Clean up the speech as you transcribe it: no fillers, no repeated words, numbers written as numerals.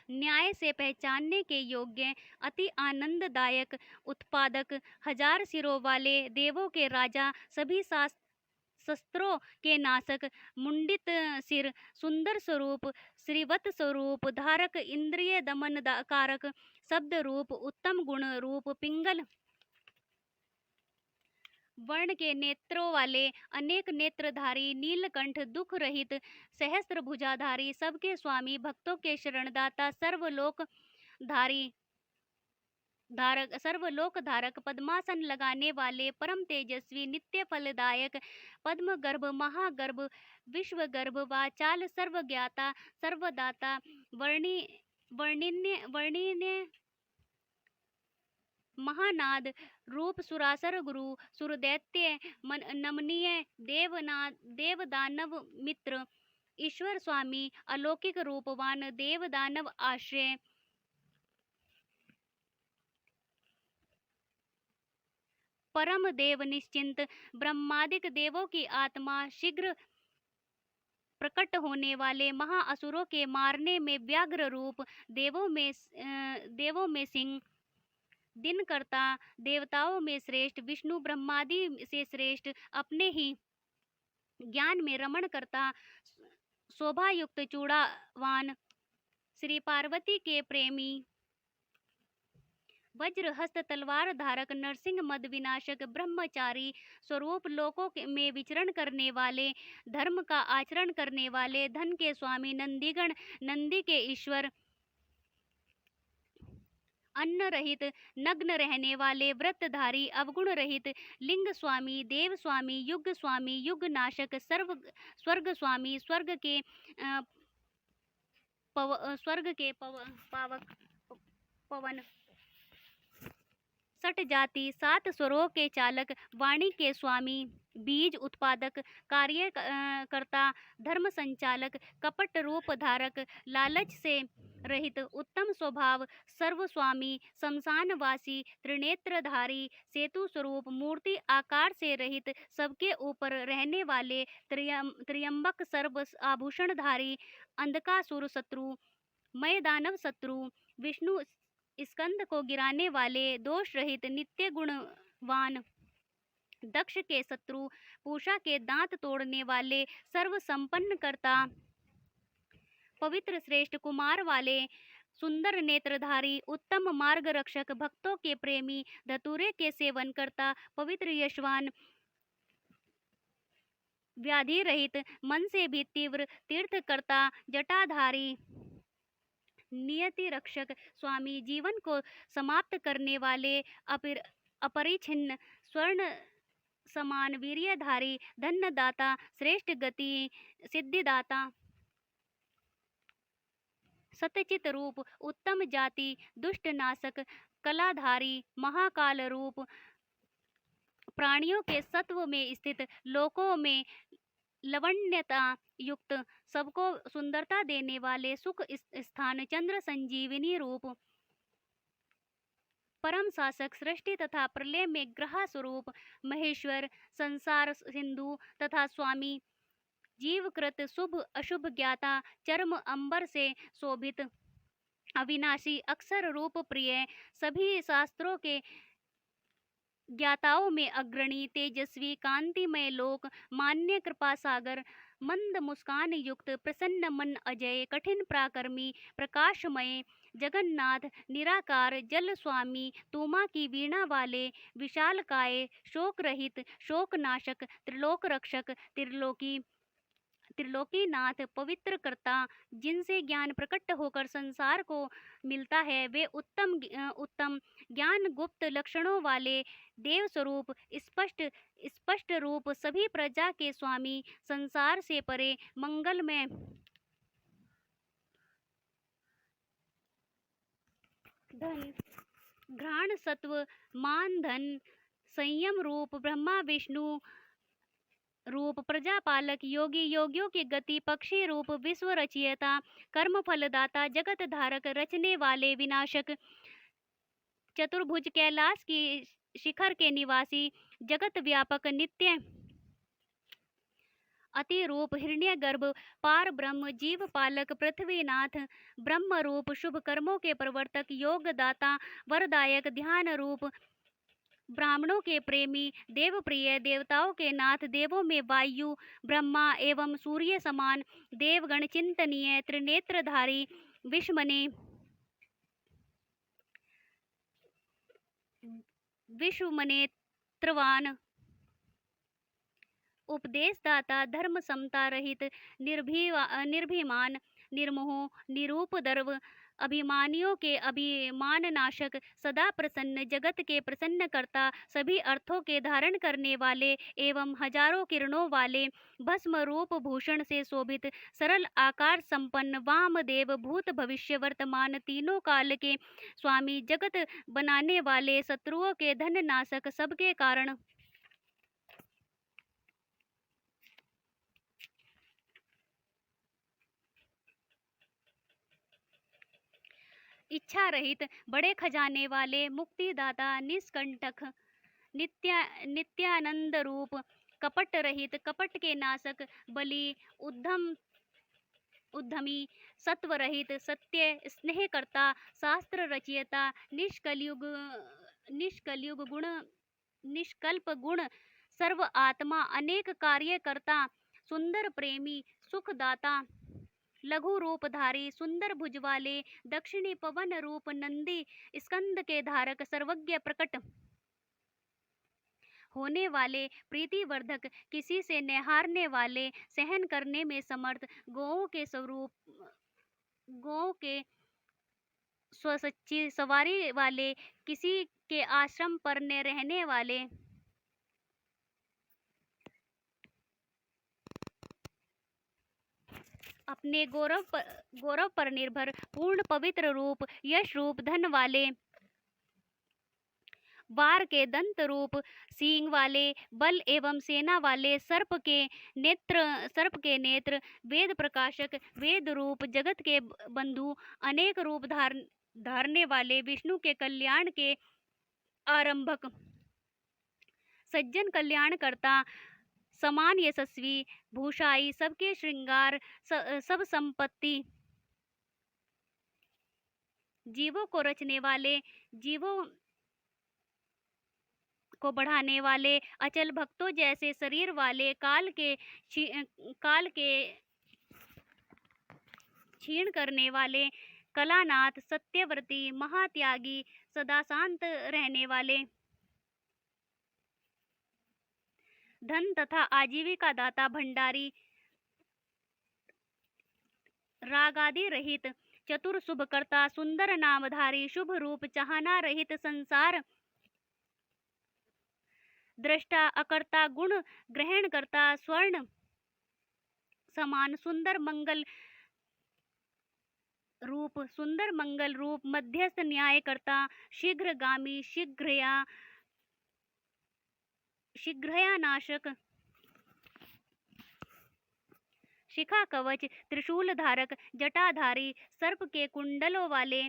न्याय से पहचानने के योग्य, अति आनंददायक, उत्पादक, हजार सिरों वाले, देवों के राजा, सभी शस्त्रों के नाशक, मुंडित सिर, सुंदर स्वरूप, श्रीवत स्वरूप धारक, इंद्रिय दमन कारक, शब्द रूप, उत्तम गुण रूप, पिंगल वर्ण के नेत्रों वाले, अनेक नेत्रधारी, नीलकंठ, दुख रहित, सहस्त्र भुजाधारी, सबके स्वामी, भक्तों के शरणदाता, सर्वलोक धारक, पद्मासन लगाने वाले, परम तेजस्वी, नित्य फलदायक, पद्म गर्भ, महागर्भ, विश्वगर्भ, वाचाल, सर्वज्ञाता, सर्वदाता, वर्णि वर्णिन्य महानाद रूप, सुरासर गुरु, सुरदैत्य नमनीय, देव दानव मित्र, ईश्वर स्वामी, अलौकिक रूपवान, देव दानव आश्रय, परम देव निश्चिंत, ब्रह्मादिक देवों की आत्मा, शीघ्र प्रकट होने वाले, महाअसुरों के मारने में व्याघ्र रूप, देवों में सिंह, दिनकर्ता, देवताओं में श्रेष्ठ, विष्णु ब्रह्मादि से श्रेष्ठ, अपने ही ज्ञान में रमण करता, शोभायुक्त चूड़ावान, श्री पार्वती के प्रेमी, वज्र हस्त तलवार धारक, नरसिंह मद विनाशक, ब्रह्मचारी स्वरूप, लोकों में विचरण करने वाले, धर्म का आचरण करने वाले, धन के स्वामी, नंदीगण, नंदी के ईश्वर, अन्न रहित, नग्न रहने वाले, व्रतधारी, अवगुण रहित, लिंग स्वामी, देव स्वामी, युग नाशक, स्वर्ग स्वामी, पावक पवन, सठ जाति, सात स्वरों के चालक, वाणी के स्वामी, बीज उत्पादक, कार्य करता, धर्म संचालक, कपट रूप धारक, लालच से रहित, उत्तम स्वभाव, सर्व स्वामी, शमशानवासी, त्रिनेत्रधारी, सेतु स्वरूप, मूर्ति आकार से रहित, सबके ऊपर रहने वाले, त्र्यंबक, सर्व आभूषणधारी, अंधकासुर शत्रु, मय दानव शत्रु, विष्णु स्कंद को गिराने वाले, दोष रहित, नित्य गुणवान, दक्ष के शत्रु, पूषा के दांत तोड़ने वाले, सर्व संपन्न करता, पवित्र श्रेष्ठ कुमार वाले, सुंदर नेत्रधारी, उत्तम मार्ग रक्षक, भक्तों के प्रेमी, धतूरे के सेवन करता, पवित्र यशवान, व्याधि रहित, मन से भी तीव्र, तीर्थ करता, जटाधारी, नियति रक्षक स्वामी, जीवन को समाप्त करने वाले, अपरिछिन्न, स्वर्ण समान, वीर्यधारी, धन्यदाता, श्रेष्ठ गति सिद्धिदाता, सत्यचित रूप, उत्तम जाति, दुष्ट नाशक, कलाधारी, महाकाल रूप, प्राणियों के सत्व में स्थित, लोकों में लवण्यता युक्त, सबको सुंदरता देने वाले, सुख स्थान, चंद्र संजीवनी रूप, परम शासक, सृष्टि तथा प्रलय में ग्रह स्वरूप, महेश्वर, संसार सिंधु तथा स्वामी, जीवकृत, शुभ अशुभ ज्ञाता, चर्म अंबर से शोभित, अविनाशी, अक्षर रूप प्रिय, सभी शास्त्रों के ज्ञाताओं में अग्रणी, तेजस्वी, कांतिमय लोक, मान्य, कृपा सागर, मंद मुस्कान युक्त, प्रसन्न मन, अजय, कठिन पराक्रमी, प्रकाशमय, जगन्नाथ, निराकार, जल स्वामी, तूमा की वीणा वाले, विशाल काय, शोक रहित, शोक नाशक, त्रिलोक रक्षक, त्रिलोकीनाथ, पवित्र करता, जिनसे ज्ञान प्रकट होकर संसार को मिलता है, वे उत्तम ज्ञान गुप्त लक्षणों वाले, देव स्वरूप, स्पष्ट रूप, सभी प्रजा के स्वामी, संसार से परे, मंगलमय, धन घ्राण सत्व, मान धन, संयम रूप, ब्रह्मा विष्णु रूप, प्रजापालक, योगी, योगियों की गति, पक्षी रूप, विश्व रचयिता, कर्म फलदाता, जगत धारक, रचने वाले, विनाशक, चतुर्भुज, कैलाश की शिखर के निवासी, जगत व्यापक, नित्य अति रूप हिरण्यगर्भ पार ब्रह्म जीव पालक पृथ्वीनाथ ब्रह्म रूप शुभ कर्मों के प्रवर्तक योग दाता वरदायक ध्यान रूप ब्राह्मणों के प्रेमी देव प्रिय देवताओं के नाथ देवों में वायु ब्रह्मा एवं सूर्य समान देवगण चिंतनीय त्रिनेत्रधारी विश्वमने विश्वमनेत्रवान उपदेशदाता धर्म समता रहित निर्भीमान निर्मोह निरूपद्रव अभिमानियों के अभिमान नाशक सदा प्रसन्न जगत के प्रसन्न करता सभी अर्थों के धारण करने वाले एवं हजारों किरणों वाले भस्म रूप भूषण से शोभित सरल आकार संपन्न वामदेव भूत भविष्य वर्तमान तीनों काल के स्वामी जगत बनाने वाले शत्रुओं के धन नाशक सबके कारण इच्छा रहित बड़े खजाने वाले मुक्तिदाता निष्कंटक नित्यानंद रूप कपट रहित कपट के नाशक बलि उद्यमी सत्व रहित सत्य स्नेह करता शास्त्र रचयिता निष्कलयुग गुण निष्कल्प गुण सर्व आत्मा अनेक कार्य करता सुंदर प्रेमी सुखदाता लघु रूपधारी सुंदर भुज वाले दक्षिणी पवन रूप नंदी स्कंद के धारक सर्वज्ञ प्रकट होने वाले प्रीतिवर्धक किसी से न हारने वाले सहन करने में समर्थ गौओं के स्वरूप गौओं के स्वसच्ची सवारी वाले किसी के आश्रम पर न रहने वाले अपने गौरव पर निर्भर पूर्ण पवित्र रूप यश रूप धन वाले वार के दंत रूप सींग वाले बल एवं सेना वाले सर्प के नेत्र वेद प्रकाशक वेद रूप जगत के बंधु अनेक रूप धारने वाले विष्णु के कल्याण के आरंभक सज्जन कल्याण करता समान यशस्वी भूषाई सबके श्रृंगार सब संपत्ति जीवों को रचने वाले जीवों को बढ़ाने वाले अचल भक्तों जैसे शरीर वाले काल के क्षीण करने वाले कलानाथ सत्यव्रती महात्यागी सदा शांत रहने वाले धन तथा आजीविका दाता भंडारी रागादि रहित चतुर शुभ करता सुंदर नामधारी शुभ रूप चाहना रहित संसार दृष्टा अकर्ता गुण ग्रहण करता स्वर्ण समान सुंदर मंगल रूप मध्यस्थ न्याय करता शीघ्रगामी शीघ्रया नाशक शिखा कवच त्रिशूल धारक जटाधारी सर्प के कुंडलों वाले